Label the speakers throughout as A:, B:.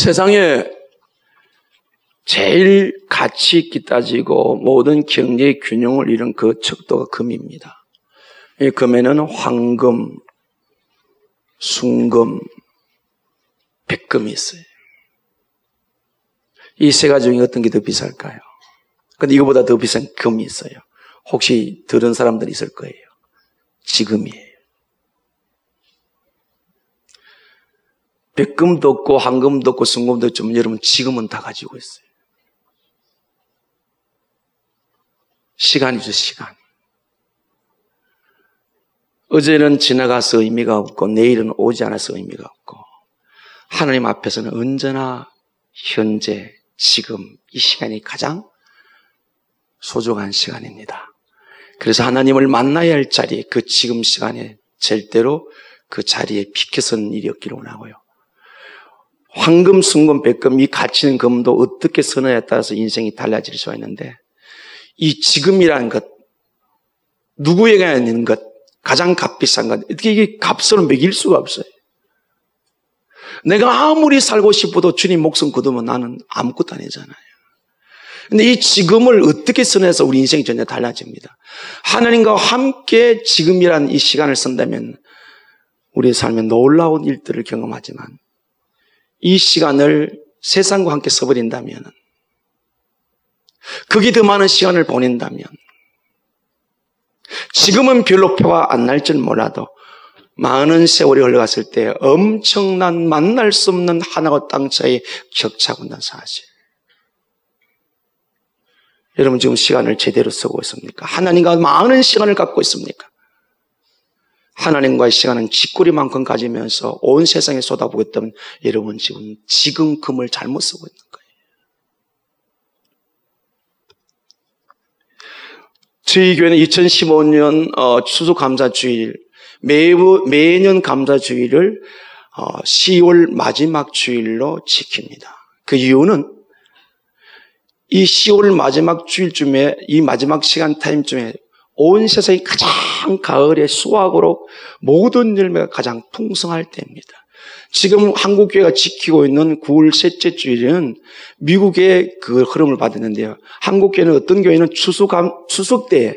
A: 세상에 제일 가치 있게 따지고 모든 경제의 균형을 이룬 그 척도가 금입니다. 이 금에는 황금, 순금, 백금이 있어요. 이 세 가지 중에 어떤 게 더 비쌀까요? 근데 이거보다 더 비싼 금이 있어요. 혹시 들은 사람들이 있을 거예요. 지금이에요. 백금도 없고 황금도 없고 순금도 없지만 여러분 지금은 다 가지고 있어요. 시간이죠, 시간. 어제는 지나가서 의미가 없고 내일은 오지 않아서 의미가 없고 하나님 앞에서는 언제나 현재, 지금 이 시간이 가장 소중한 시간입니다. 그래서 하나님을 만나야 할 자리, 그 지금 시간에 절대로 그 자리에 비켜서는 일이 없기를 원하고요. 황금, 순금, 백금, 이 가치 있는 금도 어떻게 쓰느냐에 따라서 인생이 달라질 수가 있는데 이 지금이라는 것, 누구에게 있는 것, 가장 값비싼 것, 이게 값으로 매길 수가 없어요. 내가 아무리 살고 싶어도 주님 목숨 거두면 나는 아무것도 아니잖아요. 근데 이 지금을 어떻게 쓰느냐에서 우리 인생이 전혀 달라집니다. 하나님과 함께 지금이라는 이 시간을 쓴다면 우리의 삶에 놀라운 일들을 경험하지만 이 시간을 세상과 함께 써버린다면, 거기에 더 많은 시간을 보낸다면, 지금은 별로 표가 안 날 줄 몰라도 많은 세월이 흘러갔을 때 엄청난 만날 수 없는 하늘과 땅 사이의 격차가 온다는 사실. 여러분 지금 시간을 제대로 쓰고 있습니까? 하나님과 많은 시간을 갖고 있습니까? 하나님과의 시간은 쥐꼬리만큼 가지면서 온 세상에 쏟아보고 있다면 여러분 지금 금을 잘못 쓰고 있는 거예요. 저희 교회는 2015년 추수감사주일, 매년 감사주일을 10월 마지막 주일로 지킵니다. 그 이유는 이 10월 마지막 주일쯤에, 이 마지막 시간 타임쯤에 온 세상이 가장 가을의 수확으로 모든 열매가 가장 풍성할 때입니다. 지금 한국교회가 지키고 있는 9월 셋째 주일은 미국의 그 흐름을 받았는데요. 한국교회는 어떤 교회는 추석 때에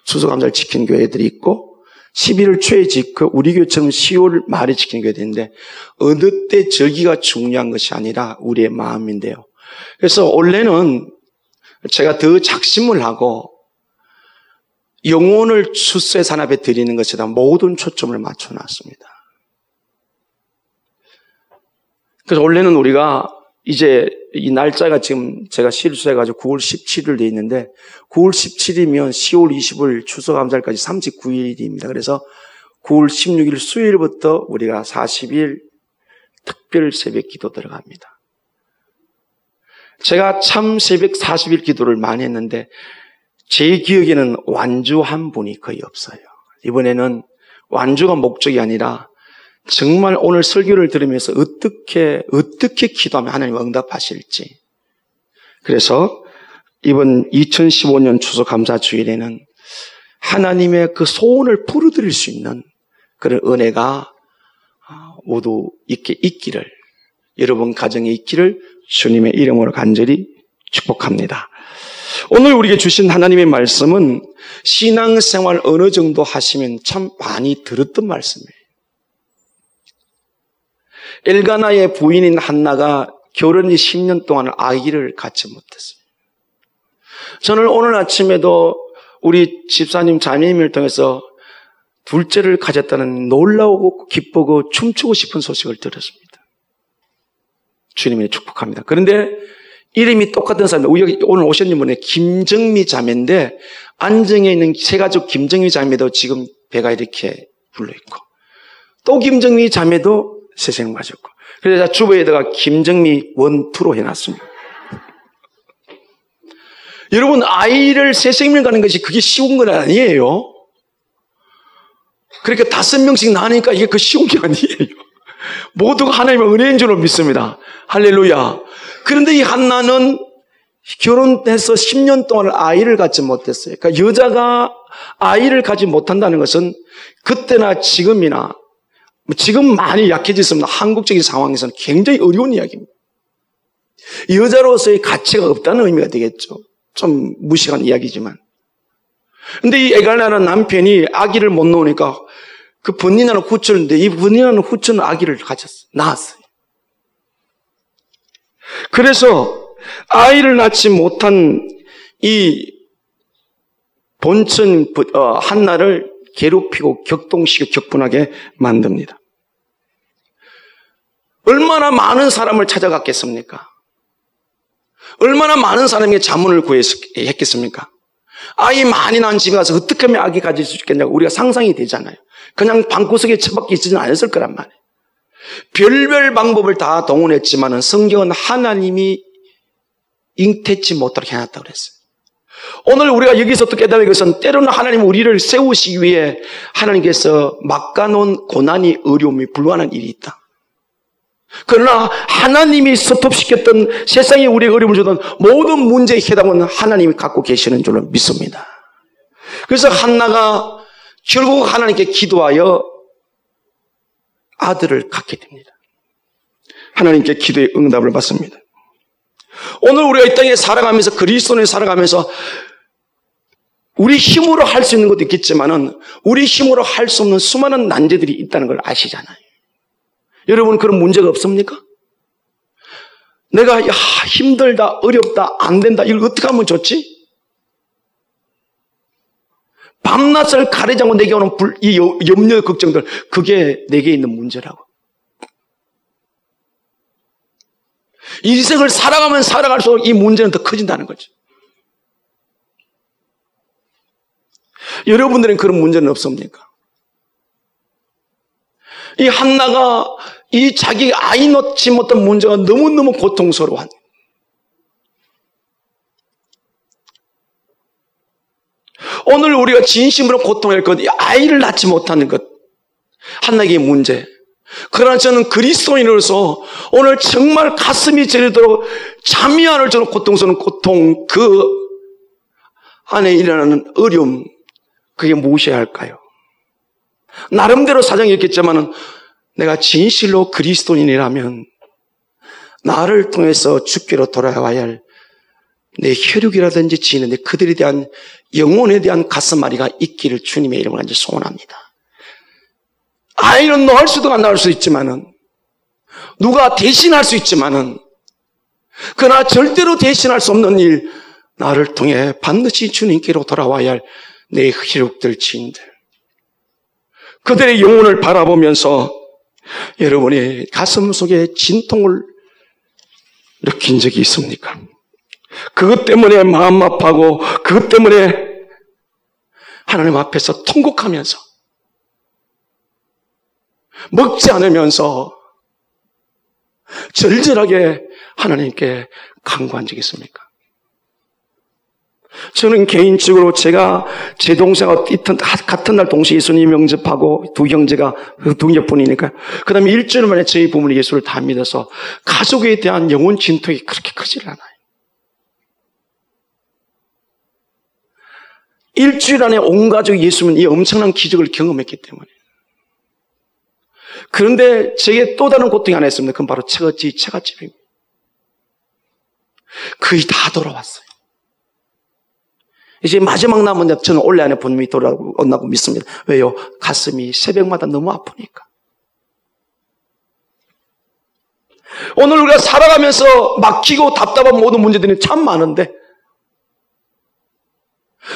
A: 추수감사를 지키는 교회들이 있고 11월 초에 지켜 우리 교회처럼 10월 말에 지키는 교회들이 있는데 어느 때 절기가 중요한 것이 아니라 우리의 마음인데요. 그래서 원래는 제가 더 작심을 하고 영혼을 출세 산업에 드리는 것에다 모든 초점을 맞춰놨습니다. 그래서 원래는 우리가 이제 이 날짜가 지금 제가 실수해가지고 9월 17일 돼 있는데 9월 17일이면 10월 20일 추수감사일까지 39일입니다. 그래서 9월 16일 수요일부터 우리가 40일 특별 새벽 기도 들어갑니다. 제가 참 새벽 40일 기도를 많이 했는데 제 기억에는 완주한 분이 거의 없어요. 이번에는 완주가 목적이 아니라 정말 오늘 설교를 들으면서 어떻게 기도하면 하나님 응답하실지. 그래서 이번 2015년 추수감사주일에는 하나님의 그 소원을 풀어드릴 수 있는 그런 은혜가 모두 있기를, 여러분 가정에 있기를 주님의 이름으로 간절히 축복합니다. 오늘 우리에게 주신 하나님의 말씀은 신앙생활 어느 정도 하시면 참 많이 들었던 말씀이에요. 엘가나의 부인인 한나가 결혼 지 10년 동안 아기를 갖지 못했어요. 저는 오늘 아침에도 우리 집사님 자매님을 통해서 둘째를 가졌다는 놀라우고 기쁘고 춤추고 싶은 소식을 들었습니다. 주님의 축복합니다. 그런데 이름이 똑같은 사람, 오늘 오셨는 분의 김정미 자매인데 안정에 있는 세가족 김정미 자매도 지금 배가 이렇게 불러있고 또 김정미 자매도 세생 맞았고 그래서 주부에다가 김정미 1, 2로 해놨습니다. 여러분 아이를 세생을 가는 것이 그게 쉬운 건 아니에요. 그러니까 5명씩 나니까 이게 그 쉬운 게 아니에요. 모두가 하나님의 은혜인 줄로 믿습니다. 할렐루야. 그런데 이 한나는 결혼해서 10년 동안 아이를 갖지 못했어요. 그러니까 여자가 아이를 갖지 못한다는 것은 그때나 지금이나 지금 많이 약해졌으면 한국적인 상황에서는 굉장히 어려운 이야기입니다. 여자로서의 가치가 없다는 의미가 되겠죠. 좀 무식한 이야기지만. 근데 이 에갈라는 남편이 아기를 못 놓으니까 그 번민하는 후처인데 이 번민하는 후처는 아기를 낳았어요. 그래서 아이를 낳지 못한 이 본천 한나를 괴롭히고 격동시키고 격분하게 만듭니다. 얼마나 많은 사람을 찾아갔겠습니까? 얼마나 많은 사람에게 자문을 구했겠습니까? 아이 많이 낳은 집에 가서 어떻게 하면 아기 가질 수 있겠냐고 우리가 상상이 되잖아요. 그냥 방구석에 처박혀 있지는 않았을 거란 말이에요. 별별 방법을 다 동원했지만 성경은 하나님이 잉태치 못하게 해놨다고 그랬어요. 오늘 우리가 여기서 또 깨달은 것은 때로는 하나님 우리를 세우시기 위해 하나님께서 막아놓은 고난이 어려움이 불가능한 일이 있다. 그러나 하나님이 스톱시켰던 세상에 우리에게 어려움을 주던 모든 문제의 해답은 하나님이 갖고 계시는 줄로 믿습니다. 그래서 한나가 결국 하나님께 기도하여 아들을 갖게 됩니다. 하나님께 기도의 응답을 받습니다. 오늘 우리가 이 땅에 살아가면서 그리스도인을 살아가면서 우리 힘으로 할 수 있는 것도 있겠지만은 우리 힘으로 할 수 없는 수많은 난제들이 있다는 걸 아시잖아요. 여러분 그런 문제가 없습니까? 내가 힘들다, 어렵다, 안 된다 이걸 어떻게 하면 좋지? 밤낮을 가리지 않고 내게 오는 이 염려, 걱정들 그게 내게 있는 문제라고. 인생을 살아가면 살아갈수록 이 문제는 더 커진다는 거죠. 여러분들은 그런 문제는 없습니까? 이 한나가 이 자기 아이 놓지 못한 문제가 너무너무 고통스러워한. 오늘 우리가 진심으로 고통할 것, 아이를 낳지 못하는 것, 한나의 문제. 그러나 저는 그리스도인으로서 오늘 정말 가슴이 저리도록 잠이 안 올 정도로 고통스러운 고통, 그 안에 일어나는 어려움, 그게 무엇이어야 할까요? 나름대로 사정이 있겠지만은 내가 진실로 그리스도인이라면 나를 통해서 죽기로 돌아와야 할 내 혈육이라든지 지인인데 그들에 대한 영혼에 대한 가슴앓이가 있기를 주님의 이름으로 간절히 소원합니다. 아이는 낳을 수도 안 낳을 수 있지만은 누가 대신할 수 있지만은 그러나 절대로 대신할 수 없는 일 나를 통해 반드시 주님께로 돌아와야 할 내 혈육들 지인들 그들의 영혼을 바라보면서 여러분이 가슴 속에 진통을 느낀 적이 있습니까? 그것 때문에 마음 아파하고 그것 때문에 하나님 앞에서 통곡하면서 먹지 않으면서 절절하게 하나님께 간구한 적이 있습니까? 저는 개인적으로 제가 제 동생하고 같은 날 동시에 예수님 영접하고 두 형제가 두 형제뿐이니까 그 다음에 일주일 만에 저희 부모님 예수를 다 믿어서 가족에 대한 영혼 진통이 그렇게 크질 않아요. 일주일 안에 온 가족이 예수는 이 엄청난 기적을 경험했기 때문에. 그런데 제게 또 다른 고통이 하나 있습니다. 그건 바로 처갓집입니다. 거의 다 돌아왔어요. 이제 마지막 남은 저는 올해 안에 분명히 돌아온다고 믿습니다. 왜요? 가슴이 새벽마다 너무 아프니까. 오늘 우리가 살아가면서 막히고 답답한 모든 문제들이 참 많은데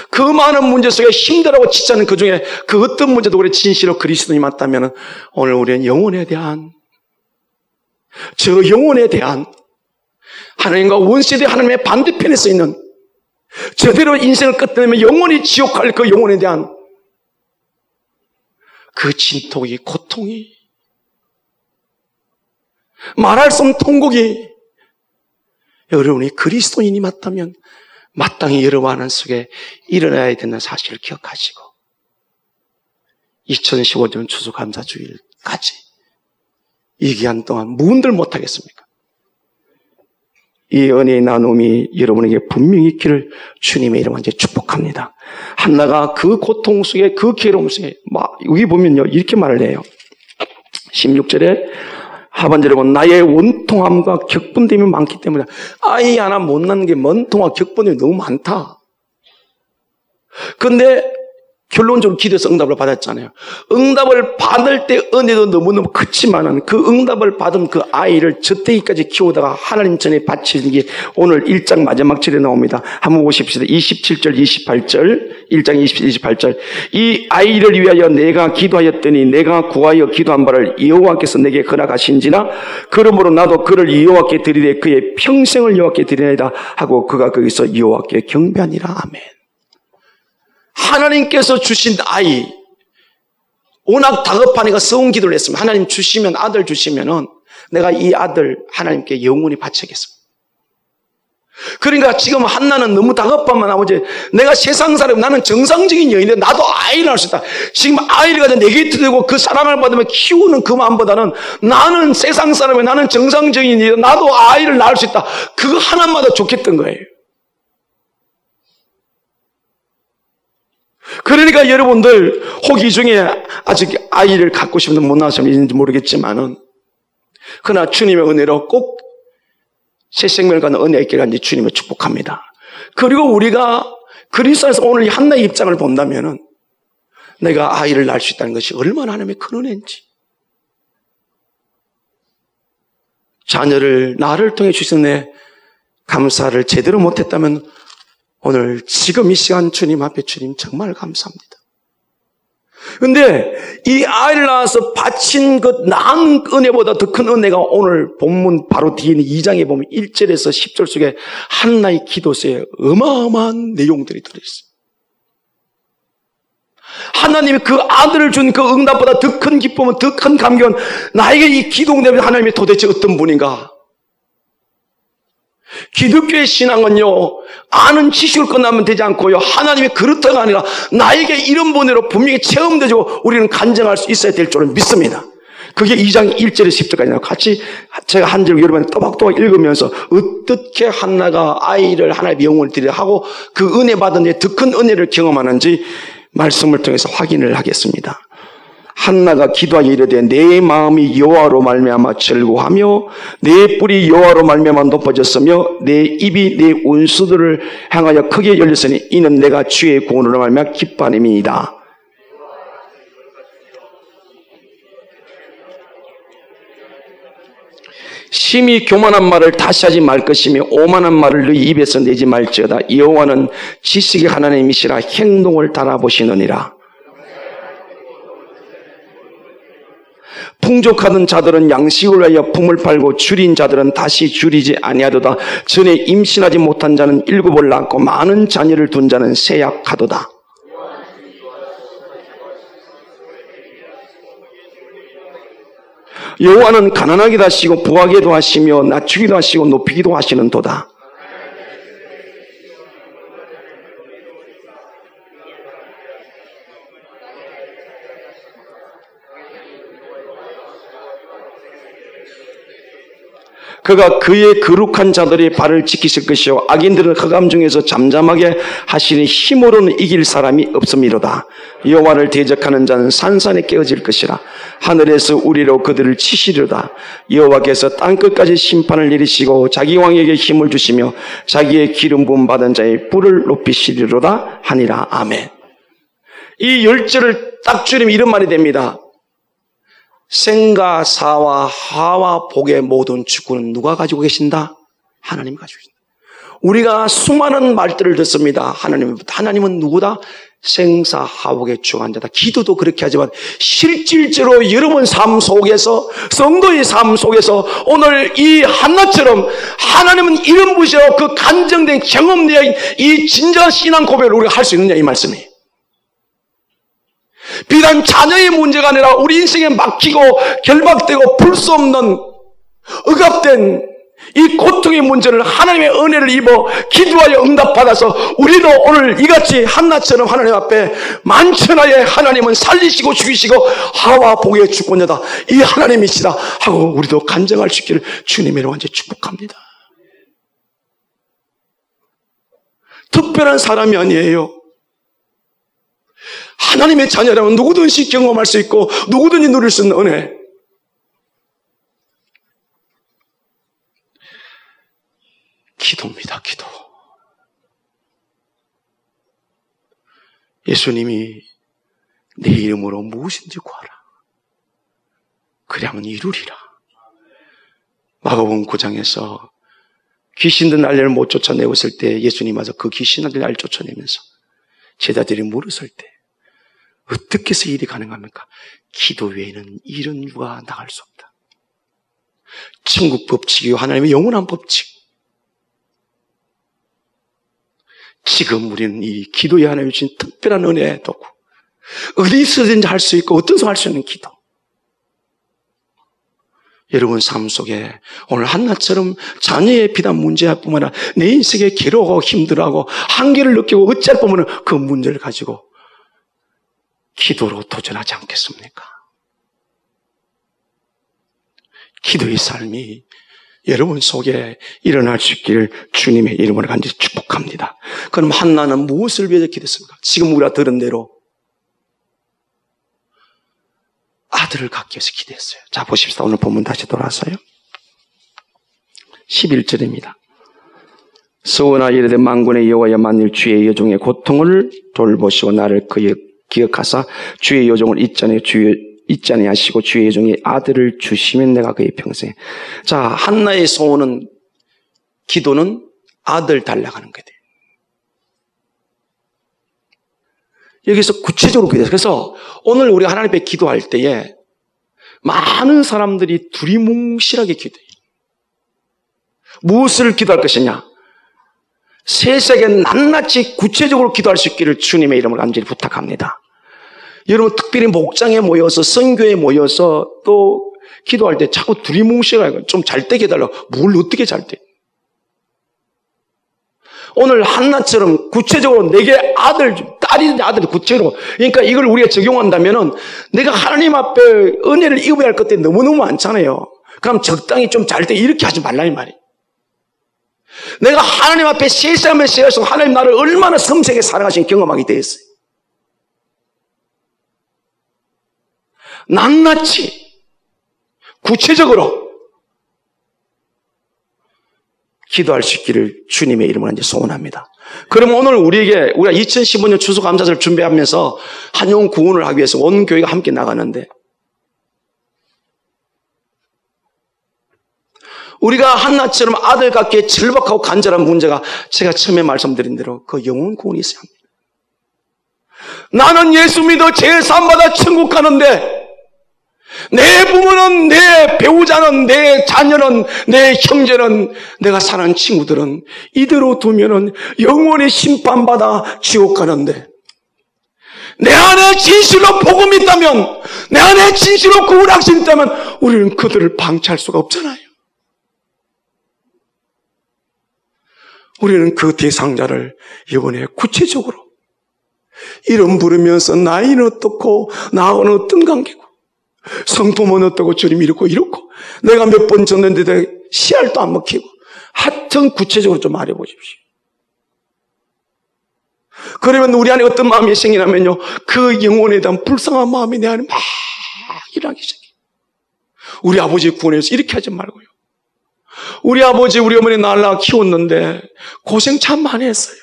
A: 그 많은 문제 속에 힘들어하고 지치는 그 중에 그 어떤 문제도 우리 진실로 그리스도인이 맞다면 오늘 우리는 영혼에 대한 저 영혼에 대한 하나님과 원수의 하나님의 반대편에 서 있는 저대로 인생을 끝내면 영원히 지옥 갈 그 영혼에 대한 그 진통이 고통이 말할 수 없는 통곡이 여러분이 그리스도인이 맞다면 마땅히 여러분 안은 속에 일어나야 되는 사실을 기억하시고 2015년 추수감사주일까지 이 기간 동안 무언들 못하겠습니까? 이 은혜의 나눔이 여러분에게 분명히 있기를 주님의 이름으로 이제 축복합니다. 한나가 그 고통 속에 그 괴로움 속에 여기 보면요 이렇게 말을 해요. 16절에 하반절에 보면 나의 원통함과 격분됨이 많기 때문에 아이 하나 못 낳는 게 원통함과 격분됨이 너무 많다. 근데 결론적으로 기도해서 응답을 받았잖아요. 응답을 받을 때 은혜도 너무너무 크지만은 그 응답을 받은 그 아이를 저때기까지 키우다가 하나님 전에 바치는 게 오늘 1장 마지막 절에 나옵니다. 한번 보십시다. 27절, 28절, 1장 28절. 이 아이를 위하여 내가 기도하였더니 내가 구하여 기도한 바를 여호와께서 내게 허락하신지나 그러므로 나도 그를 여호와께 드리되 그의 평생을 여호와께 드리나이다 하고 그가 거기서 여호와께 경배하니라. 아멘. 하나님께서 주신 아이, 워낙 다급하니까 성은 기도를 했습니다. 하나님 주시면, 아들 주시면은 내가 이 아들 하나님께 영원히 바치겠습니다. 그러니까 지금 한나는 너무 다급하면 아버지, 내가 세상 사람, 나는 정상적인 여인인데 나도 아이를 낳을 수 있다. 지금 아이를 가지고 내게 들고 그 사랑을 받으면 키우는 그 마음보다는 나는 세상 사람이, 나는 정상적인 여인인데 나도 아이를 낳을 수 있다. 그거 하나마다 좋겠던 거예요. 그러니까 여러분들 혹 이 중에 아직 아이를 갖고 싶은데 못 낳으시면 있는지 모르겠지만은 그러나 주님의 은혜로 꼭 새 생명을 갖는 은혜 있게 간지 주님을 축복합니다. 그리고 우리가 그리스도 안에서 오늘 이 한나의 입장을 본다면은 내가 아이를 낳을 수 있다는 것이 얼마나 하나님의 큰 은혜인지, 자녀를 나를 통해 주신 감사를 제대로 못했다면 오늘 지금 이 시간 주님 앞에 주님 정말 감사합니다. 그런데 이 아이를 낳아서 바친 것 낳은 은혜보다 더 큰 은혜가 오늘 본문 바로 뒤에 있는 2장에 보면 1절에서 10절 속에 한나의 기도서에 어마어마한 내용들이 들어있어요. 하나님이 그 아들을 준 그 응답보다 더 큰 기쁨은, 더 큰 감격은 나에게 이 기도 응답이 하나님이 도대체 어떤 분인가? 기독교의 신앙은요, 아는 지식을 끝나면 되지 않고요, 하나님이 그렇다가 아니라 나에게 이런 번호로 분명히 체험되고 우리는 간증할 수 있어야 될 줄을 믿습니다. 그게 2장 1절에서 10절까지 같이 제가 한 절 여러분 또박또박 읽으면서 어떻게 한나가 아이를 하나님의 영혼을 드려 하고 그 은혜 받은 더 큰 은혜를 경험하는지 말씀을 통해서 확인을 하겠습니다. 한나가 기도하여 이르되 내 마음이 여호와로 말미암아 즐거워하며 내 뿔이 여호와로 말미암아 높아졌으며 내 입이 내 원수들을 향하여 크게 열렸으니 이는 내가 주의 구원으로 말미암아 기뻐함이니이다. 심히 교만한 말을 다시 하지 말 것이며 오만한 말을 너희 입에서 내지 말지어다. 여호와는 지식의 하나님이시라 행동을 달아보시느니라. 풍족하던 자들은 양식을 위하여 품을 팔고 줄인 자들은 다시 줄이지 아니하도다. 전에 임신하지 못한 자는 7을 낳고 많은 자녀를 둔 자는 세약하도다. 여호와는 가난하게도 하시고 부하게도 하시며 낮추기도 하시고 높이기도 하시는도다. 그가 그의 거룩한 자들의 발을 지키실 것이요 악인들은 흑암 중에서 잠잠하게 하시니 힘으로는 이길 사람이 없음이로다. 여호와를 대적하는 자는 산산에 깨어질 것이라. 하늘에서 우리로 그들을 치시리로다. 여호와께서 땅끝까지 심판을 내리시고 자기 왕에게 힘을 주시며 자기의 기름 부음 받은 자의 뿔을 높이시리로다 하니라. 아멘. 이 10절을 딱 줄이면 이런 말이 됩니다. 생과 사와 하와 복의 모든 주권은 누가 가지고 계신다? 하나님이 가지고 계신다. 우리가 수많은 말들을 듣습니다. 하나님은 누구다? 생사 하복의 주관자다. 기도도 그렇게 하지만 실질적으로 여러분 삶 속에서, 성도의 삶 속에서 오늘 이 한나처럼 하나님은 이런 분이시라고 그 간증된 경험된 이 진정한 신앙 고백을 우리가 할 수 있느냐 이 말씀이에요. 비단 자녀의 문제가 아니라 우리 인생에 막히고 결박되고 풀 수 없는 억압된 이 고통의 문제를 하나님의 은혜를 입어 기도하여 응답받아서 우리도 오늘 이같이 한나처럼 하나님 앞에 만천하에 하나님은 살리시고 죽이시고 하와 복의 주권자다, 이 하나님이시다 하고 우리도 간증할 수 있기를 주님의 이름으로 완전히 축복합니다. 특별한 사람이 아니에요. 하나님의 자녀라면 누구든지 경험할 수 있고 누구든지 누릴 수 있는 은혜. 기도입니다. 기도. 예수님이 내 이름으로 무엇인지 구하라. 그리하면 이루리라. 마가복음 9장에서 귀신들 날개를 못 쫓아내었을 때 예수님 와서 그 귀신들 날개를 쫓아내면서 제자들이 물었을 때 어떻게 해서 일이 가능합니까? 기도 외에는 이런 유가 나갈 수 없다. 천국 법칙이요 하나님의 영원한 법칙. 지금 우리는 이 기도에 하나님이 주신 특별한 은혜의 도구. 어디서든지 할 수 있고 어떤 수 할 수 있는 기도. 여러분 삶 속에 오늘 한나처럼 자녀의 비단 문제뿐만 아니라 내 인생에 괴로워하고 힘들어하고 한계를 느끼고 어찌할 보면 그 문제를 가지고 기도로 도전하지 않겠습니까? 기도의 삶이 여러분 속에 일어날 수 있기를 주님의 이름으로 간절히 축복합니다. 그럼 한나는 무엇을 위해서 기도했습니까? 지금 우리가 들은 대로 아들을 갖기 위해서 기도했어요. 자, 보십시다. 오늘 본문 다시 돌아서요. 11절입니다. 서원하 이르되 만군의 여호와여 만일 주의 여종의 고통을 돌보시고 나를 기억하사 주의 여종을 잊지 아니하시고 주의 여종의 아들을 주시면 내가 그의 평생. 자, 한나의 소원은 기도는 아들 달라고 하는 거예요. 여기서 구체적으로 기도해요. 그래서 오늘 우리가 하나님 앞에 기도할 때에 많은 사람들이 두리뭉실하게 기도해요. 무엇을 기도할 것이냐? 세세하게 낱낱이 구체적으로 기도할 수 있기를 주님의 이름으로 간절히 부탁합니다. 여러분 특별히 목장에 모여서 선교에 모여서 또 기도할 때 자꾸 두리뭉실하게 좀 잘 때 해달라고. 뭘 어떻게 잘 때? 오늘 한나처럼 구체적으로 내게 아들, 딸이든지 아들이 구체적으로. 그러니까 이걸 우리가 적용한다면은 내가 하나님 앞에 은혜를 입어야 할 것들이 너무너무 많잖아요. 그럼 적당히 좀 잘 때 이렇게 하지 말라 이 말이에요. 내가 하나님 앞에 세상에 세워서 하나님 나를 얼마나 섬세하게 사랑하신 경험하게 되었어요. 낱낱이 구체적으로 기도할 수 있기를 주님의 이름으로 이제 소원합니다. 그럼 오늘 우리가 2015년 추수감사절을 준비하면서 한영 구원을 하기 위해서 온 교회가 함께 나가는데 우리가 한나처럼 아들 갖기에 절박하고 간절한 문제가 제가 처음에 말씀드린 대로 그 영혼 구원이 있어야 합니다. 나는 예수 믿어 제사함받아 천국 가는데 내 부모는, 내 배우자는, 내 자녀는, 내 형제는, 내가 사는 친구들은 이대로 두면은 영원히 심판받아 지옥 가는데 내 안에 진실로 복음이 있다면, 내 안에 진실로 구원하신 있다면 우리는 그들을 방치할 수가 없잖아요. 우리는 그 대상자를 이번에 구체적으로 이름 부르면서 나이는 어떻고 나하고는 어떤 관계고 성품은 어떻고 주님 이렇고 내가 몇 번 졌는데 씨알도 안 먹히고 하여튼 구체적으로 좀 말해보십시오. 그러면 우리 안에 어떤 마음이 생기냐면요 그 영혼에 대한 불쌍한 마음이 내 안에 막 일어나기 시작해요. 우리 아버지 구원해서 이렇게 하지 말고요. 우리 아버지 우리 어머니 날 낳아 키웠는데 고생 참 많이 했어요.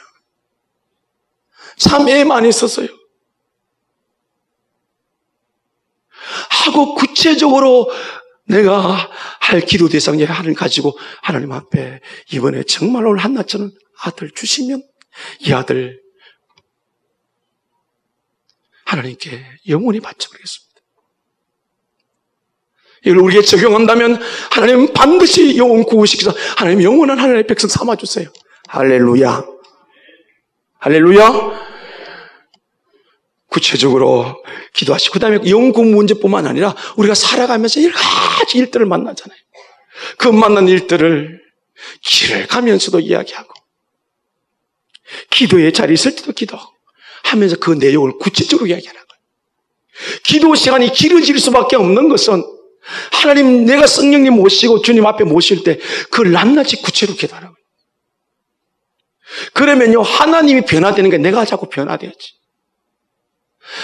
A: 참 애 많이 썼어요. 하고 구체적으로 내가 할 기도 대상에 하나님 가지고 하나님 앞에 이번에 정말 오늘 한나처럼 아들 주시면 이 아들 하나님께 영원히 바쳐버리겠습니다. 이걸 우리에게 적용한다면 하나님은 반드시 영혼 구원시켜서 하나님 영원한 하나님의 백성 삼아주세요. 할렐루야. 할렐루야. 구체적으로 기도하시고 그 다음에 영구 문제뿐만 아니라 우리가 살아가면서 여러 가지 일들을 만나잖아요. 그 만난 일들을 길을 가면서도 이야기하고 기도의 자리에 있을 때도 기도하고 하면서 그 내용을 구체적으로 이야기하는 거예요. 기도 시간이 길어질 수밖에 없는 것은 하나님 내가 성령님 모시고 주님 앞에 모실 때 그걸 낱낱이 구체로 기도하라고요. 그러면요 하나님이 변화되는 게 내가 자꾸 변화돼야지.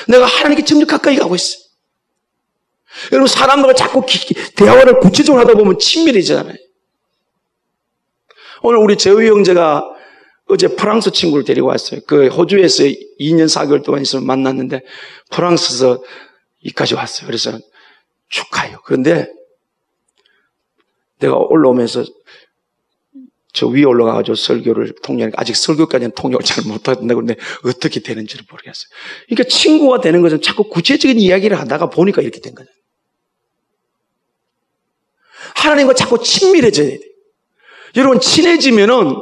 A: 내가 하나님께 점점 가까이 가고 있어요. 여러분 사람들과 자꾸 대화를 구체적으로 하다 보면 친밀해지잖아요. 오늘 우리 재우이 형제가 어제 프랑스 친구를 데리고 왔어요. 그 호주에서 2년 4개월 동안 있으면 만났는데 프랑스에서 여기까지 왔어요. 그래서 축하해요. 그런데 내가 올라오면서 저 위에 올라가가지고 설교를 통역하니까 아직 설교까지는 통역을 잘 못한다고 그러는데 어떻게 되는지를 모르겠어요. 그러니까 친구가 되는 것은 자꾸 구체적인 이야기를 하다가 보니까 이렇게 된 거죠. 하나님과 자꾸 친밀해져야 돼요. 여러분 친해지면은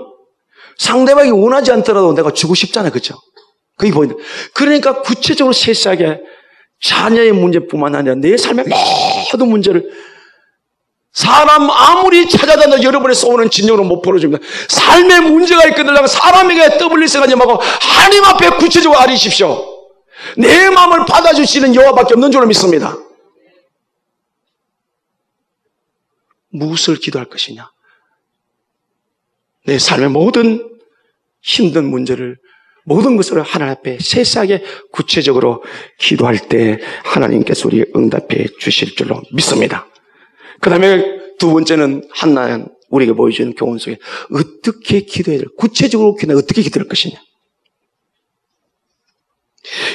A: 상대방이 원하지 않더라도 내가 주고 싶잖아요. 그렇죠? 그게 보인다. 그러니까 구체적으로 세세하게 자녀의 문제뿐만 아니라 내 삶의 모든 문제를 사람 아무리 찾아다녀 여러분의 소원은 진정으로 못 풀어줍니다. 삶의 문제가 있거든 사람에게 떠벌릴 생각하지 말고 하나님 앞에 구체적으로 아리십시오. 내 마음을 받아주시는 여호와밖에 없는 줄로 믿습니다. 무엇을 기도할 것이냐? 내 삶의 모든 힘든 문제를 모든 것을 하나님 앞에 세세하게 구체적으로 기도할 때 하나님께서 우리 응답해 주실 줄로 믿습니다. 그 다음에 두 번째는 한나는 우리에게 보여주는 교훈 속에 어떻게 기도해야 될, 구체적으로 기도해 어떻게 기도할 것이냐.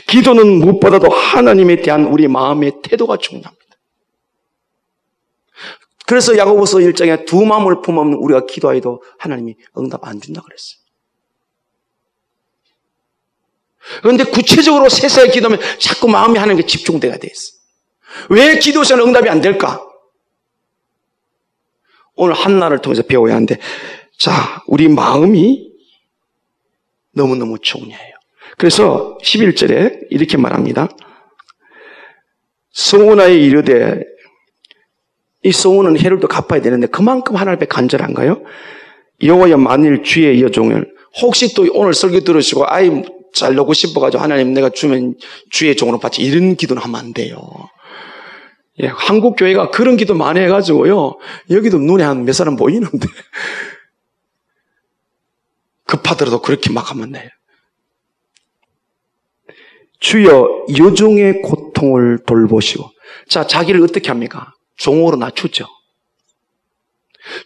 A: 기도는 무엇보다도 하나님에 대한 우리 마음의 태도가 중요합니다. 그래서 야고보서 1장에 두 마음을 품으면 우리가 기도해도 하나님이 응답 안 준다고 그랬어요. 그런데 구체적으로 세세하게 기도하면 자꾸 마음이 하나님께 집중돼야 돼 있어. 왜 기도에서는 응답이 안 될까? 오늘 한나를 통해서 배워야 하는데, 자, 우리 마음이 너무너무 중요해요. 그래서 11절에 이렇게 말합니다. 성원하여 이르되, 이 성원은 해를도 갚아야 되는데 그만큼 하나님 앞에 간절한가요? 여호와여 만일 주의 여종을, 혹시 또 오늘 설교 들으시고 아이 잘 놓고 싶어가지고 하나님 내가 주면 주의 종으로 받지, 이런 기도는 하면 안 돼요. 예, 한국 교회가 그런 기도 많이 해가지고요, 여기도 눈에 한 몇 사람 보이는데 급하더라도 그렇게 막 하면 돼요. 주여 여종의 고통을 돌보시고. 자, 자기를 어떻게 합니까? 종으로 낮추죠.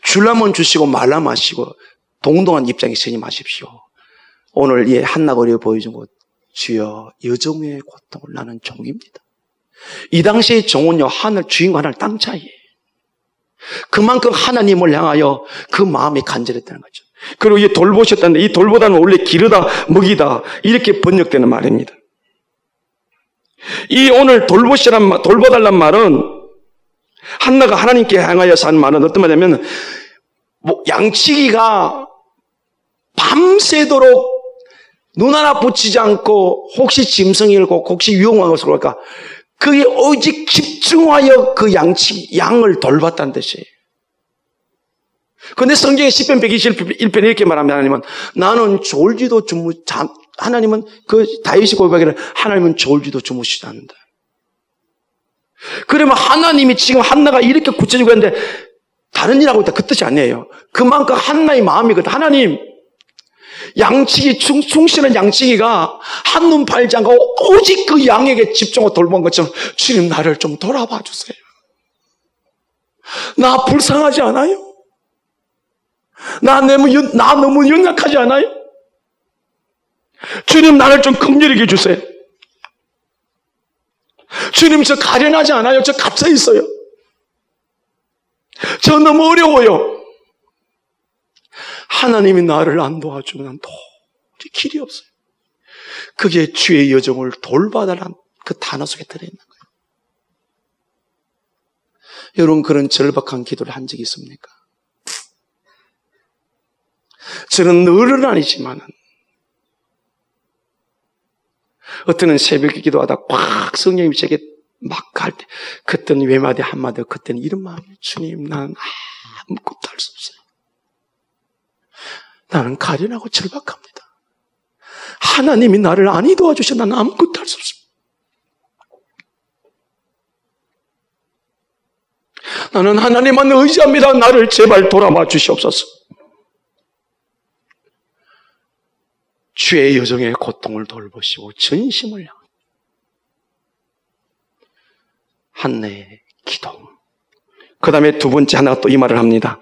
A: 주려면 주시고 말라면 하시고 동등한 입장에 서지 마십시오. 오늘 이 한나가 우리가 보여준 것, 주여 여종의 고통을 나는 종입니다. 이 당시의 종은요, 하늘 주인과 하늘 땅 차이예요. 그만큼 하나님을 향하여 그 마음이 간절했다는 거죠. 그리고 이 돌보셨다는데, 이 돌보다는 원래 기르다 먹이다 이렇게 번역되는 말입니다. 이 오늘 돌보달란 말은, 한나가 하나님께 향하여서 한 말은 어떤 말이냐면, 양치기가 밤새도록 눈 하나 붙이지 않고 혹시 짐승이 일고 혹시 위험한 것을 그럴까, 그게 오직 집중하여 그 양을 돌봤다는 뜻이에요. 그런데 성경의 시편 121편 이렇게 말합니다. 하나님은 나는 졸지도 하나님은 그 다윗이 고백하기를 하나님은 졸지도 주무시지 않는다. 그러면 하나님이 지금 한나가 이렇게 구체적으로 했는데 다른 일하고 있다, 그 뜻이 아니에요. 그만큼 한나의 마음이거든. 하나님, 양치기, 충실한 양치기가 한눈 팔지 않고 오직 그 양에게 집중하고 돌본 것처럼 주님 나를 좀 돌아봐 주세요. 나 불쌍하지 않아요? 나 너무 연약하지 않아요? 주님 나를 좀 긍휼히 여겨주세요. 주님 저 가련하지 않아요? 저 갇혀 있어요. 저 너무 어려워요. 하나님이 나를 안 도와주면 도저히 길이 없어요. 그게 주의 여정을 돌봐달라는 그 단어 속에 들어있는 거예요. 여러분 그런 절박한 기도를 한 적이 있습니까? 저는 늘은 아니지만은 어떤 은 새벽에 기도하다 꽉 성령님이 제게 막 갈 때 그때는 외마디 한마디, 그때는 이런 마음이에요. 주님 나는 아무것도 할 수 없어요. 나는 가련하고 절박합니다. 하나님이 나를 안이 도와주셔 나는 아무것도 할 수 없습니다. 나는 하나님만 의지합니다. 나를 제발 돌아봐 주시옵소서. 주의 여정의 고통을 돌보시고 전심을 향한 한나의 기도. 그 다음에 두 번째 하나가 또 이 말을 합니다.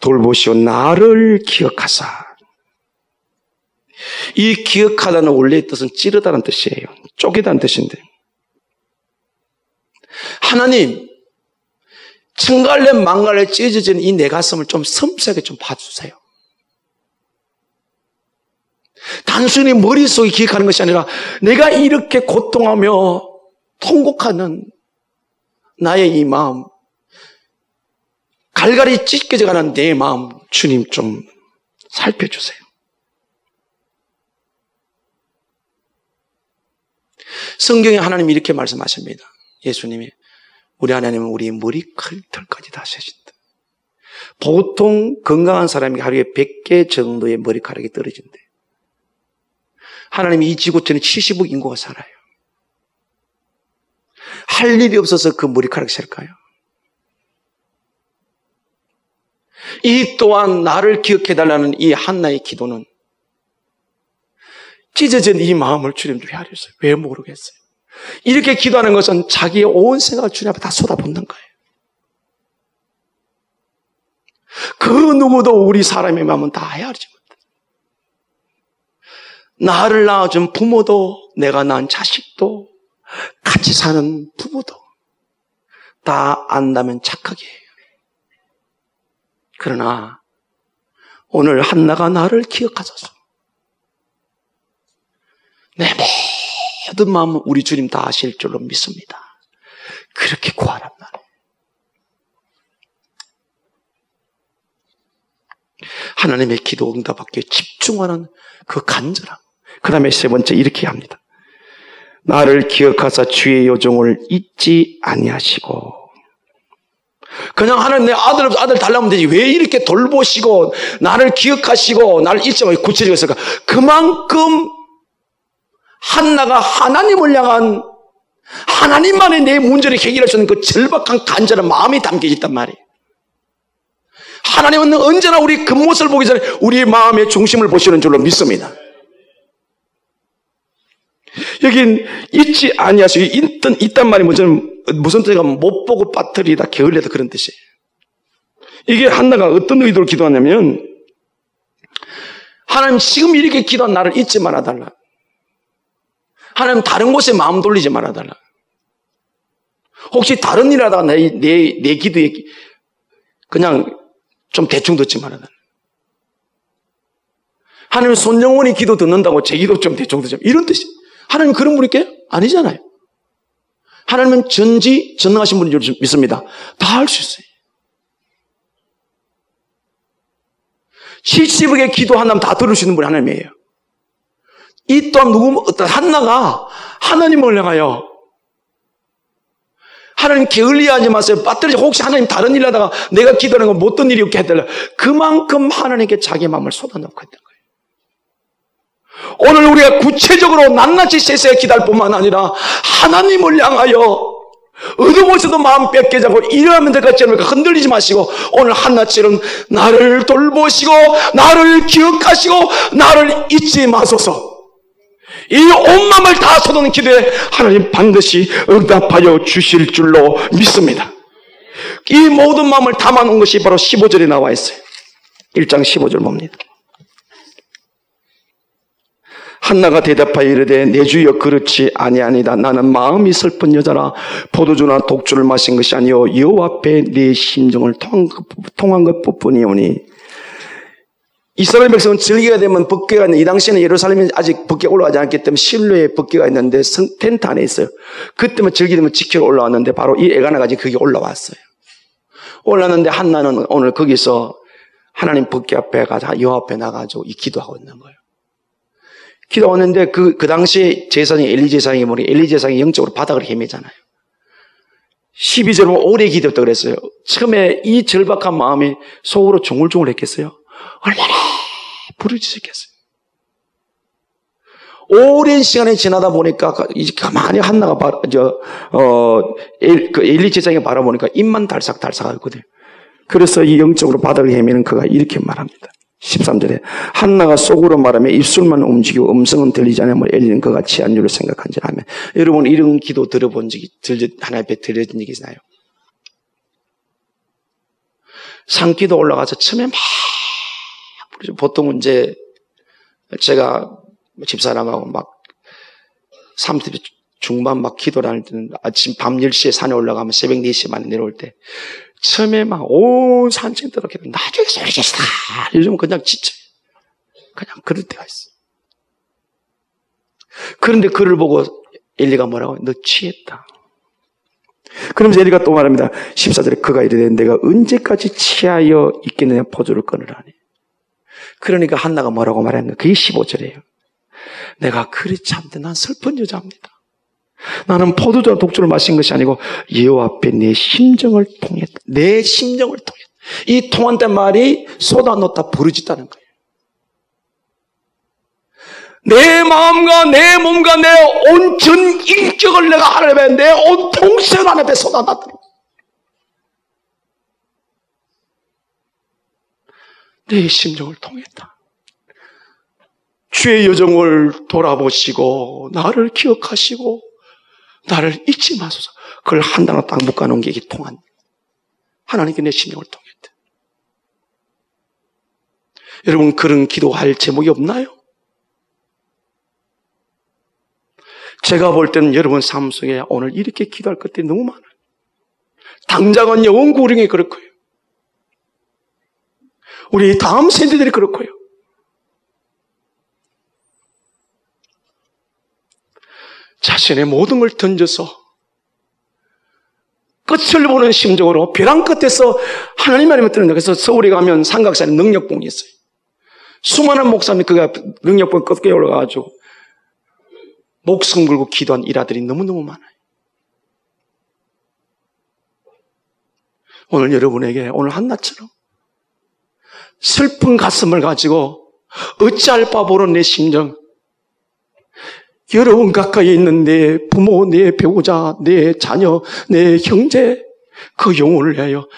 A: 돌보시오 나를 기억하사. 이 기억하다는 원래의 뜻은 찌르다는 뜻이에요. 쪼개다는 뜻인데, 하나님 청갈래 망갈래 찢어진 이 내 가슴을 좀 섬세하게 좀 봐주세요. 단순히 머릿속에 기억하는 것이 아니라 내가 이렇게 고통하며 통곡하는 나의 이 마음, 갈갈이 찢겨져가는 내 마음, 주님 좀 살펴주세요. 성경에 하나님이 이렇게 말씀하십니다. 예수님이 우리 하나님은 우리의 머리털까지 다 세신다. 보통 건강한 사람이 하루에 100개 정도의 머리카락이 떨어진대. 하나님이 이 지구촌에 70억 인구가 살아요. 할 일이 없어서 그 머리카락이 셀까요? 이 또한 나를 기억해달라는 이 한나의 기도는 찢어진 이 마음을 주님 좀 헤아렸어요. 왜 모르겠어요. 이렇게 기도하는 것은 자기의 온 생각을 주님 앞에 다 쏟아붓는 거예요. 그 누구도 우리 사람의 마음은 다 헤아리지 못해요. 나를 낳아준 부모도, 내가 낳은 자식도, 같이 사는 부부도 다 안다면 착하게 해요. 그러나 오늘 한나가 나를 기억하소서. 내 모든 마음은 우리 주님 다 아실 줄로 믿습니다. 그렇게 구하란 말이에요. 하나님의 기도 응답받기에 집중하는 그 간절함. 그 다음에 세 번째 이렇게 합니다. 나를 기억하사 주의 요정을 잊지 아니하시고. 그냥 하나님 내 아들 달라면 되지. 왜 이렇게 돌보시고 나를 기억하시고 나를 잊지 말고 구체적으로 했을까? 그만큼 한나가 하나님을 향한, 하나님만의 내 문제를 해결할 수 있는 그 절박한 간절한 마음이 담겨 있단 말이에요. 하나님은 언제나 우리 겉모습을 보기 전에 우리의 마음의 중심을 보시는 줄로 믿습니다. 여긴 잊지 아니하시고, 있단 말이 무슨 뜻이가 못 보고 빠뜨리다, 게을리다 그런 뜻이에요. 이게 한나가 어떤 의도로 기도하냐면, 하나님 지금 이렇게 기도한 나를 잊지 말아달라. 하나님 다른 곳에 마음 돌리지 말아달라. 혹시 다른 일 하다가 내 기도에 그냥 좀 대충 듣지 말아달라. 하나님 손영원이 기도 듣는다고 제 기도 좀 대충 듣지 말아달라. 이런 뜻이. 하나님 그런 분일게요? 아니잖아요. 하나님은 전능하신 분인 줄 믿습니다. 다 할 수 있어요. 70억의 기도 하나님 다 들을 수 있는 분이 하나님이에요. 이 또한 어떤 한나가 하나님을 향하여 하나님 게을리하지 마세요. 빠뜨리지. 혹시 하나님 다른 일 하다가 내가 기도하는 건 못된 일이 없게 해달라. 그만큼 하나님께 자기 마음을 쏟아놓고 했던 거예요. 오늘 우리가 구체적으로 낱낱이 세세하게 기도할 뿐만 아니라 하나님을 향하여 어둠에서도 마음 뺏기지 않고 일어나면 될 것 같지 않습니까? 흔들리지 마시고 오늘 한나처럼 나를 돌보시고 나를 기억하시고 나를 잊지 마소서. 이 온 마음을 다 쏟아놓은 기도에 하나님 반드시 응답하여 주실 줄로 믿습니다. 이 모든 마음을 담아놓은 것이 바로 15절에 나와 있어요. 1장 15절 봅니다. 한나가 대답하여 이르되 내 주여 그렇지 아니하니다. 나는 마음이 슬픈 여자라 포도주나 독주를 마신 것이 아니요 여호와 앞에 내 심정을 통한 것뿐이오니. 이스라엘 백성은 절기가 되면 법궤가 있는, 이 당시에는 예루살렘에 아직 법궤가 올라가지 않았기 때문에 실로에 법궤가 있는데 텐트 안에 있어요. 그때만 절기되면 지키러 올라왔는데 바로 이 에가나까지 거기 올라왔어요. 올라왔는데 한나는 오늘 거기서 하나님 법궤 앞에 가서 여호와 앞에 나가지고 이 기도하고 있는 거예요. 기도하는데 그 당시에 제사장이 엘리 제사장이 엘리 제사장이 영적으로 바닥을 헤매잖아요. 12절은 오래 기도했다고 그랬어요. 처음에 이 절박한 마음이 속으로 중얼중얼 했겠어요. 얼마나 부르짖었겠어요. 오랜 시간이 지나다 보니까 이제 가만히 한나가 엘리 제사장이 바라보니까 입만 달싹달싹하거든요. 그래서 이 영적으로 바닥을 헤매는 그가 이렇게 말합니다. 13절에 한나가 속으로 말하며 입술만 움직이고 음성은 들리지 않으면 엘리는 그가 취한 줄로 생각한지라 하면, 여러분 이런 기도 들어본 적이 하나님 앞에 들려진 적이 있나요? 산기도 올라가서 처음에 막 부르죠. 보통은 이제 제가 집사람하고 막 30대 중반 막 기도를 할 때는 아침 밤 10시에 산에 올라가면 새벽 4시 반에 내려올 때 처음에 막 온 산책들어 기도 나중에 소리 지르다 요즘은 그냥 지쳐 그냥 그럴 때가 있어. 그런데 그를 보고 엘리가 뭐라고? 너 취했다. 그러면서 엘리가 또 말합니다. 14절에 그가 이르되 내가 언제까지 취하여 있겠느냐 포도를 끊으라니. 그러니까 한나가 뭐라고 말했나? 그게 15절이에요. 내가 그리 참되 난 슬픈 여자입니다. 나는 포도주와 독주를 마신 것이 아니고 여호와 앞에 내 심정을 통했다. 내 심정을 통했다. 이 통한다는 말이 쏟아놓다 부르짖다는 거예요. 내 마음과 내 몸과 내 온 전 인격을 내가 하나님의 내 온 통째로 하나님 앞에 쏟아놨다. 내 심정을 통했다. 주의 여정을 돌아보시고 나를 기억하시고 나를 잊지 마소서. 그걸 한 단어 딱 묶어놓은 게 이게 통한 하나님께 내 심정을 통했다. 여러분 그런 기도할 제목이 없나요? 제가 볼 때는 여러분 삶 속에 오늘 이렇게 기도할 것들이 너무 많아요. 당장은 영원 구령이 그럴 거예요. 우리 다음 세대들이 그럴 거예요. 자신의 모든 걸 던져서 끝을 보는 심정으로 벼랑 끝에서 하나님 말씀을 듣는다. 그래서 서울에 가면 삼각산에 능력봉이 있어요. 수많은 목사님이 그가 능력봉 끝에 올라가가지고 목숨 걸고 기도한 일화들이 너무너무 많아요. 오늘 여러분에게 오늘 한나처럼 슬픈 가슴을 가지고 어찌할 바 모르는 내 심정, 여러분 가까이 있는 내 부모, 내 배우자, 내 자녀, 내 형제, 그 영혼을 위하여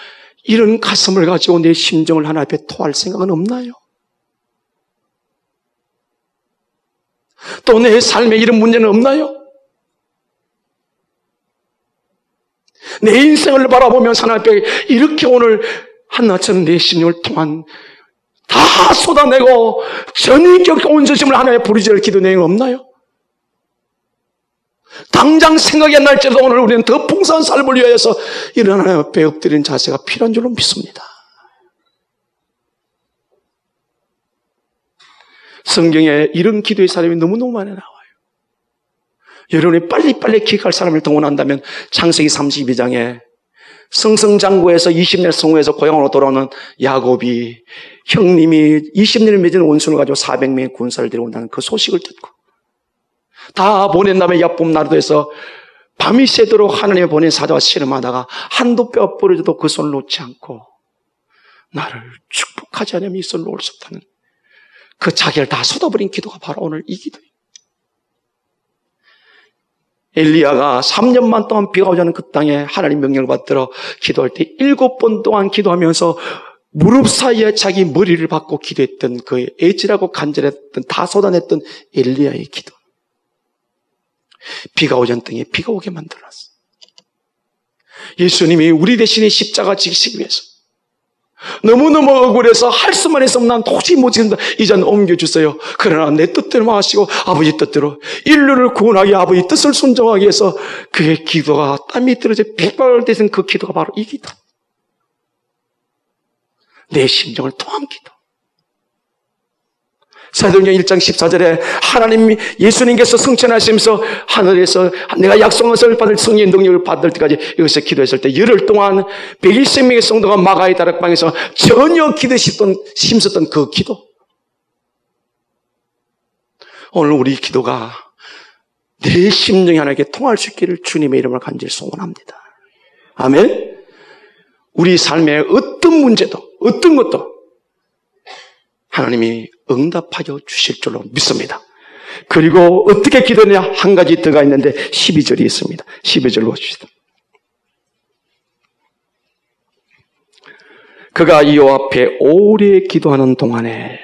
A: 이런 가슴을 가지고 내 심정을 하나 앞에 토할 생각은 없나요? 또 내 삶에 이런 문제는 없나요? 내 인생을 바라보면서 하나 앞에 이렇게 오늘 한나처럼 내 심령을 통한 다 쏟아내고 전인격 온 전심을 하나님의 부르짖을 기도 내용 없나요? 당장 생각이 안 날지라도 오늘 우리는 더 풍성한 삶을 위해서 이런 하나님 앞에 엎드리는 자세가 필요한 줄로 믿습니다. 성경에 이런 기도의 사람이 너무너무 많이 나와요. 여러분이 빨리빨리 기억할 사람을 동원한다면 창세기 32장에 승승장구에서 20년 성후에서 고향으로 돌아오는 야곱이 형님이 20년을 맺은 원수를 가지고 400명의 군사를 데려온다는 그 소식을 듣고 다 보낸 다음에 야곱 나루도에서 밤이 새도록 하나님이 보낸 사자와 씨름하다가 한도 뼈 부러져도 그 손을 놓지 않고 나를 축복하지 않으면 이 손을 놓을 수 없다는 그 자기를 다 쏟아버린 기도가 바로 오늘 이 기도예요. 엘리야가 3년만 동안 비가 오지 않은 그 땅에 하나님 명령을 받들어 기도할 때 7번 동안 기도하면서 무릎 사이에 자기 머리를 박고 기도했던 그 애질하고 간절했던 다 쏟아냈던 엘리야의 기도. 비가 오지 않은 땅에 비가 오게 만들었어. 예수님이 우리 대신에 십자가 지시기 위해서 너무너무 억울해서 할 수만 했으면 난 도저히 못 지킨다. 이 잔 옮겨주세요. 그러나 내 뜻대로 하시고 아버지 뜻대로 인류를 구원하기 아버지 뜻을 순종하기 위해서 그의 기도가 땀이 떨어져 빗방울 대신 그 기도가 바로 이 기도. 내 심정을 통한 기도. 사도행전 1장 14절에 하나님 예수님께서 승천하시면서 하늘에서 내가 약속한 것을 받을 성령의 능력을 받을 때까지 여기서 기도했을 때 열흘 동안 120명의 성도가 마가의 다락방에서 전혀 힘썼던 그 기도. 오늘 우리 기도가 내 심령이 하나님께 통할 수 있기를 주님의 이름을 간절히 소원합니다. 아멘. 우리 삶의 어떤 문제도 어떤 것도 하나님이 응답하여 주실 줄로 믿습니다. 그리고 어떻게 기도하냐 한 가지 더가 있는데 12절이 있습니다. 12절 보십시다. 그가 여호와 앞에 오래 기도하는 동안에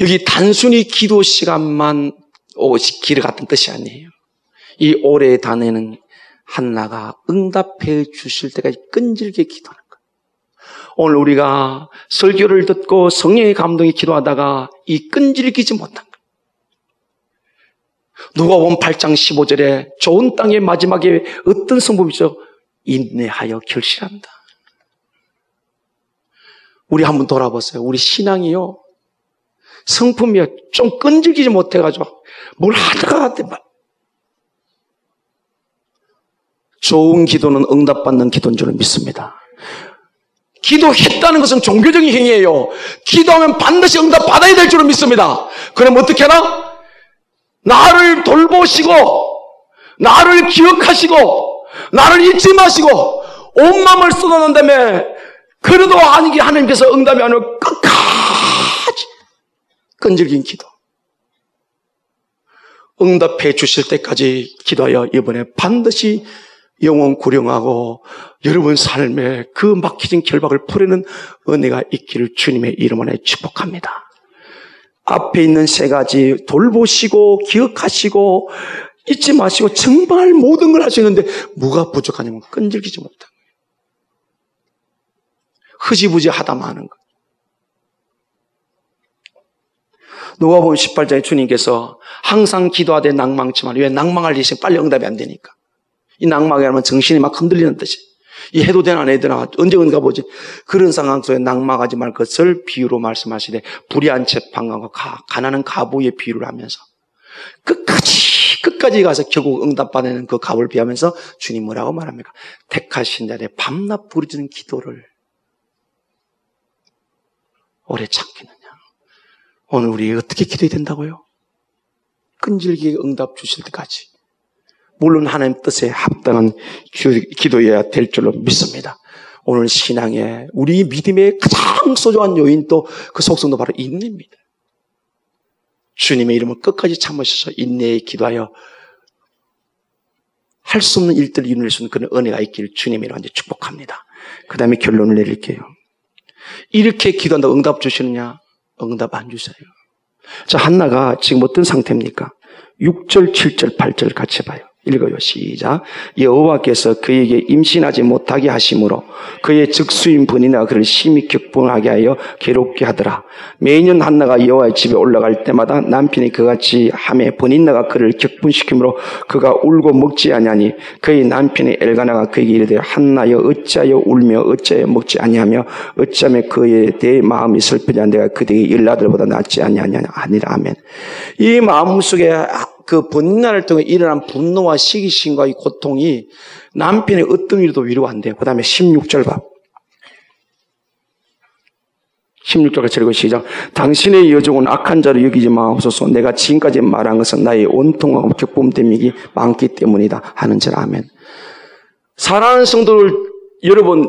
A: 여기 단순히 기도 시간만 길을 같은 뜻이 아니에요. 이 오래의 단어는 한나가 응답해 주실 때까지 끈질게 기도하는 거예요. 오늘 우리가 설교를 듣고 성령의 감동에 기도하다가 이 끈질기지 못한 것. 누가복음 8장 15절에 좋은 땅의 마지막에 어떤 성품이죠? 인내하여 결실한다. 우리 한번 돌아보세요. 우리 신앙이요. 성품이요. 좀 끈질기지 못해가지고 뭘 하다가 좋은 기도는 응답받는 기도인 줄 믿습니다. 기도했다는 것은 종교적인 행위예요. 기도하면 반드시 응답받아야 될 줄은 믿습니다. 그럼 어떻게 하나? 나를 돌보시고 나를 기억하시고 나를 잊지 마시고 온 마음을 쏟아낸다며 그래도 아니게 하나님께서 응답이 안 오면 끝까지 끈질긴 기도. 응답해 주실 때까지 기도하여 이번에 반드시 영원 구령하고 여러분 삶에 그 막히진 결박을 풀어내는 은혜가 있기를 주님의 이름으로 축복합니다. 앞에 있는 세 가지 돌보시고 기억하시고 잊지 마시고 정말 모든 걸 하시는데 뭐가 부족하냐면 끈질기지 못한 거예요. 흐지부지 하다 마는 것. 누가복음 18장에 주님께서 항상 기도하되 낭망치만 왜 낭망할 일이 빨리 응답이 안 되니까. 이 낭망이 하면 정신이 막 흔들리는 뜻이. 이 해도 되나 안 해도 되나 언제 응가 보지. 그런 상황 속에 낭망하지 말 것을 비유로 말씀하시되 불의한 재판관과 가난한 가부의 비유를 하면서 끝까지 가서 결국 응답받는 그 가부를 비하면서 주님 뭐라고 말합니까? 택하신 자들의 밤낮 부르짖는 기도를 오래 참겠느냐. 오늘 우리 어떻게 기도해야 된다고요? 끈질기게 응답 주실 때까지. 물론 하나님 뜻에 합당한 기도해야 될 줄로 믿습니다. 오늘 신앙에 우리 믿음의 가장 소중한 요인 또 그 속성도 바로 인내입니다. 주님의 이름을 끝까지 참으셔서 인내에 기도하여 할 수 없는 일들을 이룰 수 있는 그런 은혜가 있기를 주님의 이름으로 축복합니다. 그 다음에 결론을 내릴게요. 이렇게 기도한다고 응답 주시느냐? 응답 안 주세요. 자, 한나가 지금 어떤 상태입니까? 6절, 7절, 8절 같이 봐요. 읽어요. 시작. 여호와께서 그에게 임신하지 못하게 하심으로 그의 즉수인 번이나 그를 심히 격분하게 하여 괴롭게 하더라. 매년 한나가 여호와의 집에 올라갈 때마다 남편이 그같이 하매 번이나가 그를 격분시키므로 그가 울고 먹지 아니하니 그의 남편이 엘가나가 그에게 이르되 한나여 어찌하여 울며 어찌하여 먹지 아니하며 어찌하며 그에 대해 마음이 슬프지 않 내가 그대의 일라들보다 낫지 아니하냐 아니라. 아멘. 이 마음속에 그 번나를 통해 일어난 분노와 시기심과 이 고통이 남편의 어떤 일도 위로가 안 돼요. 그 다음에 16절 봐. 16절 같이 읽고 시작. 당신의 여종은 악한 자로 여기지 마옵소서. 내가 지금까지 말한 것은 나의 온통하고 격분됨이 많기 때문이다 하는지라. 아멘. 사랑하는 성도들 여러분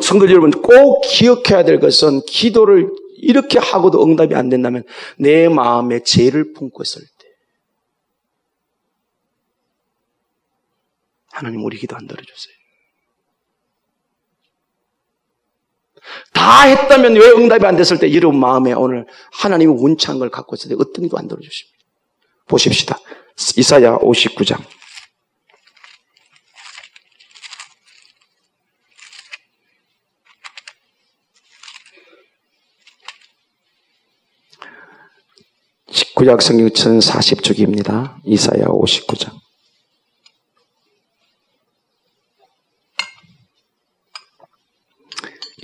A: 꼭 기억해야 될 것은 기도를 이렇게 하고도 응답이 안 된다면 내 마음에 죄를 품고 있을 때 하나님 우리 기도 안 들어주세요. 다 했다면 왜 응답이 안 됐을 때 여러분 마음에 오늘 하나님이 원치한 걸 갖고 있을 때 어떤 기도 안 들어주십니까? 보십시다. 이사야 59장. 구약 성경 1040쪽입니다. 이사야 59장.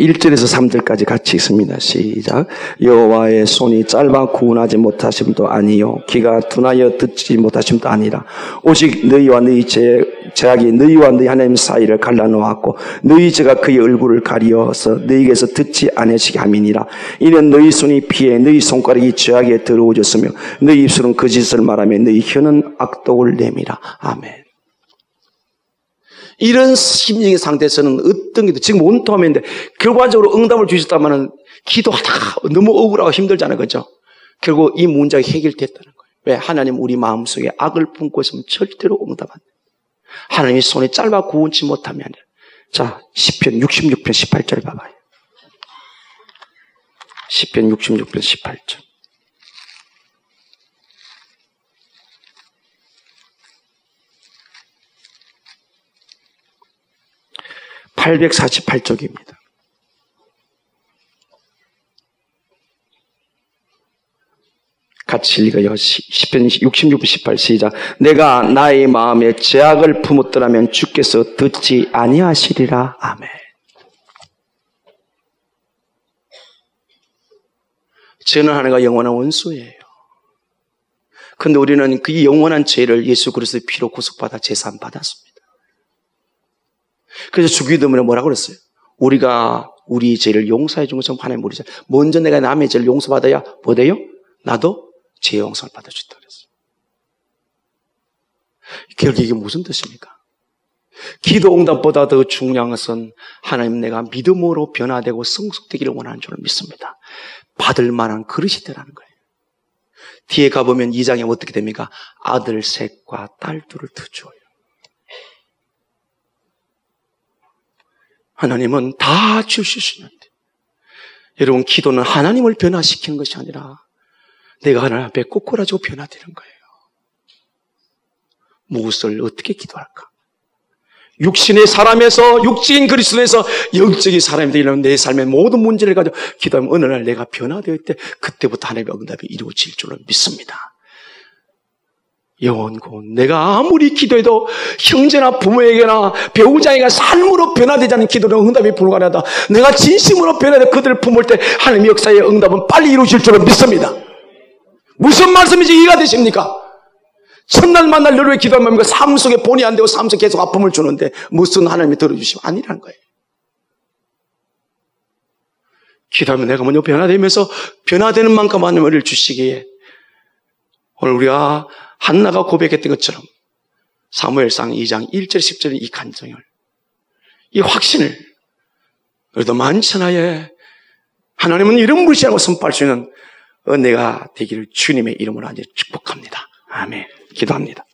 A: 1절에서 3절까지 같이 읽습니다. 시작. 여호와의 손이 짧아 구원하지 못하심도 아니요 귀가 둔하여 듣지 못하심도 아니라 오직 너희와 너희 제약이 너희와 너희 하나님 사이를 갈라놓았고 너희 죄가 그의 얼굴을 가리어서 너희에게서 듣지 아니하시게 함이니라. 이는 너희 손이 피해 너희 손가락이 죄악에 더러워졌으며 너희 입술은 거짓을 말하며 너희 혀는 악독을 내미라. 아멘. 이런 심리적인 상태에서는 어떤 기도, 지금 온통하면인데 결과적으로 응답을 주셨다면 기도하다가 너무 억울하고 힘들잖아요. 그죠? 결국 이 문제가 해결됐다는 거예요. 왜? 하나님 우리 마음속에 악을 품고 있으면 절대로 응답 안 돼요. 하나님의 손이 짧아 구원치 못하면 아니라. 자, 시편 66편 18절 봐봐요. 시편 66편 18절. 848쪽입니다. 같이 읽어요. 시편 66편 18 시작. 내가 나의 마음에 죄악을 품었더라면 주께서 듣지 아니하시리라. 아멘. 죄는 하나가 영원한 원수예요. 그런데 우리는 그 영원한 죄를 예수 그리스도의 피로 구속받아 제사함받았습니다. 그래서 주기도문에 뭐라고 그랬어요? 우리가 우리 죄를 용서해 준 것은 하나님 우리 죄. 먼저 내가 남의 죄를 용서받아야 뭐 돼요? 나도 죄 용서를 받아줬다 그랬어요. 결국 이게 무슨 뜻입니까? 기도 응답보다 더 중요한 것은 하나님 내가 믿음으로 변화되고 성숙되기를 원하는 줄 믿습니다. 받을 만한 그릇이 되라는 거예요. 뒤에 가보면 2장에 어떻게 됩니까? 아들 셋과 딸 둘을 더 줘요. 하나님은 다 주실 수 있는데 여러분 기도는 하나님을 변화시키는 것이 아니라 내가 하나님 앞에 꼬꾸라지고 변화되는 거예요. 무엇을 어떻게 기도할까? 육신의 사람에서 육적인 그리스도에서 영적인 사람이 되려면 내 삶의 모든 문제를 가지고 기도하면 어느 날 내가 변화될 때 그때부터 하나님의 응답이 이루어질 줄로 믿습니다. 영원고 내가 아무리 기도해도 형제나 부모에게나 배우자에게 삶으로 변화되지 않는 기도는 응답이 불가능하다. 내가 진심으로 변화돼 그들을 품을 때 하나님의 역사의 응답은 빨리 이루어질 줄로 믿습니다. 무슨 말씀인지 이해가 되십니까? 첫날 만날 너를 왜 기도하면 삶 속에 본이 안 되고 삶 속에 계속 아픔을 주는데 무슨 하나님이 들어주시면 아니라는 거예요. 기도하면 내가 먼저 변화되면서 변화되는 만큼 하나님 은혜를 주시기에 오늘 우리가 한나가 고백했던 것처럼 사무엘상 2장 1절 10절의 이 간증을 이 확신을 우리도 만천하에 하나님은 이런 분이라고 선포할 수 있는 은혜가 되기를 주님의 이름으로 아주 축복합니다. 아멘. 기도합니다.